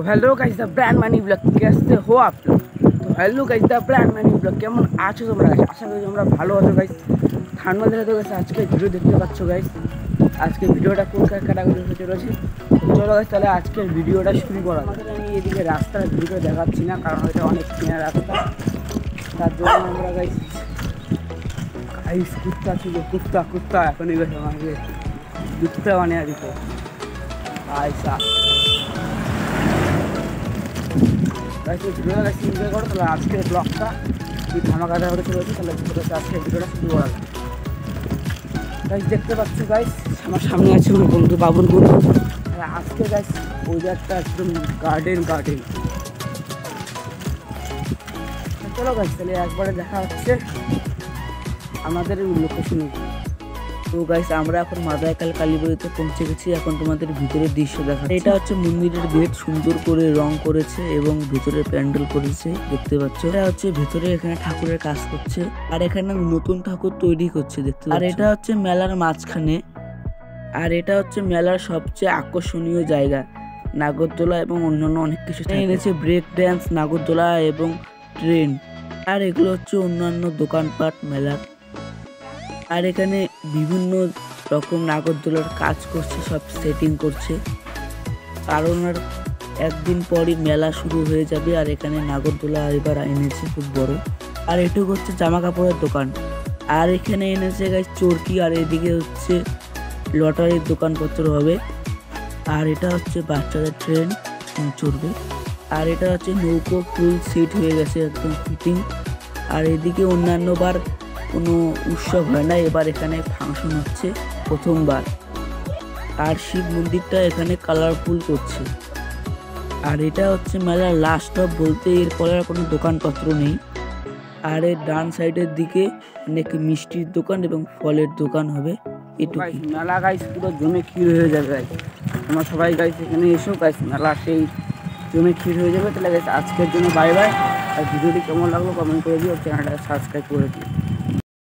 Hello guys the brand money blog कैसे हो आप लोग। तो hello guys the brand money blog কেমন আছো তোমরা গাইস? আশা করি তোমরা ভালো আছো গাইস। ঠান্ডা দিনে তো গাইস আজকে ভিডিও দেখতে পাচ্ছ গাইস। আজকে ভিডিওটা কোন ক্যাটাগরি হতে চলেছে, চলো গাইস তাহলে আজকের ভিডিওটা শুরু করা যাক। আমি এদিকে রাস্তার ভিডিও দেখাচ্ছি না, কারণ এটা অনেক চেনা রাস্তা, তার জন্য আমরা গাইস কুত্তা ছিল, কুত্তা এখনই গাইস আমাকে কুত্তা বানিয়ে দিত আইসা। ভিডিওটা এনজয় করো, তাহলে আজকের ব্লগটা খুবই ধামাকাদার হতে চলেছে। তাহলে আজকের ভিডিওটা শুরু করা যায়। গাইস দেখতে পাচ্ছ গাইস আমার সামনে আছে আমার বন্ধু বাবুর বন্ধু। আজকে গাইস ওয়েদারটা একদম গার্ডেন। চলো গাইস তাহলে একবারে দেখা হচ্ছে আমাদের লোকেশনে। তো গাইস আমরা এখন মাদায়াকাল কালীবাড়িতে পৌঁছে গেছি। এখন তোমাদের ভিতরের দৃশ্য দেখা। এটা হচ্ছে মন্দিরের গেট, সুন্দর করে রং করেছে এবং ভিতরে প্যান্ডেল করেছে দেখতে পাচ্ছ। এটা হচ্ছে ভিতরে এখানে ঠাকুরের কাজ করছে, আর এখানে নতুন ঠাকুর তৈরি করছে দেখতে পাচ্ছ। আর এটা হচ্ছে মেলার মাঝখানে, আর এটা হচ্ছে মেলার সবচেয়ে আকর্ষণীয় জায়গা। নাগরদোলা এবং অন্যান্য অনেক কিছু এনেছে, ব্রেক ড্যান্স, নাগরদোলা এবং ট্রেন, আর এগুলো হচ্ছে অন্যান্য দোকানপাট মেলার। আর এখানে বিভিন্ন রকম নাগরদোলার কাজ করছে, সব সেটিং করছে, কারণ আর একদিন পরই মেলা শুরু হয়ে যাবে। আর এখানে নাগরদোলা এবার এনেছে খুব বড়। আর এটুকু হচ্ছে জামা কাপড়ের দোকান, আর এখানে এনেছে গাইস চরকি, আর এদিকে হচ্ছে লটারির দোকানপত্র হবে। আর এটা হচ্ছে বাচ্চাদের ট্রেন চড়বে, আর এটা হচ্ছে নৌকো ফুল সিট হয়ে গেছে একদম ফিটিং। আর এদিকে অন্যান্যবার কোনো উৎসব হয় না, এবার এখানে ফাংশন হচ্ছে প্রথমবার। আর শিব মন্দিরটা এখানে কালারফুল করছে। আর এটা হচ্ছে মেলার লাস্ট স্টপ বলতে, এরপরে আর কোনো দোকানপত্র নেই। আর এর ডান সাইডের দিকে অনেক মিষ্টির দোকান এবং ফলের দোকান হবে। এটুকুই। মেলা গাইস পুরো জমে ক্ষীর হয়ে যাবে গাইস, তোমরা সবাই গাইস এখানে এসো গাইস, মেলা সেই জমে ক্ষীর হয়ে যাবে। তাহলে গাইস আজকের জন্য বাই বাই। আর ভিডিওটি কেমন লাগলো কমেন্ট করে দিও, চ্যানেলটা সাবস্ক্রাইব করে দিও।